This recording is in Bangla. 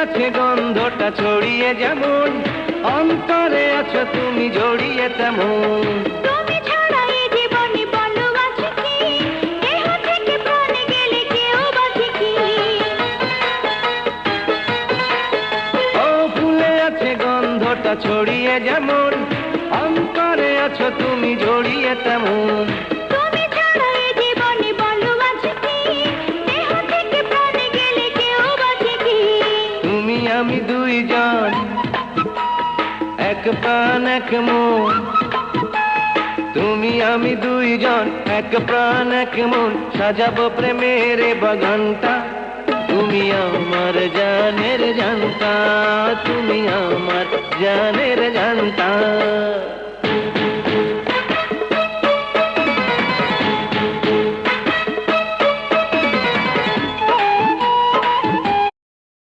আছে গন্ধটা ছড়িয়ে যেমন, অন্তরে আছো তুমি জড়িয়ে তেমন। তুমি ছাড়া এই জীবনে বলো আছে কি, দেহ থেকে প্রাণে গেলে কেউ বাঁচে কি? ও ফুলে আছে গন্ধটা ছড়িয়ে যেমন, অন্তরে আছো তুমি জড়িয়ে তেমন। তুমি ছাড়া এই জীবনে বলো আছে কি, দেহ থেকে প্রাণে গেলে কেউ বাঁচে কি? তুমি আমি দুইজন, এক প্রাণ এক মন। তুমি আমি দুইজন, এক প্রাণ এক মন, সাজাবো প্রেমের এ বাগানটা। তুমি আমার জানের জানতা, তুমি আমার জানের জানতা।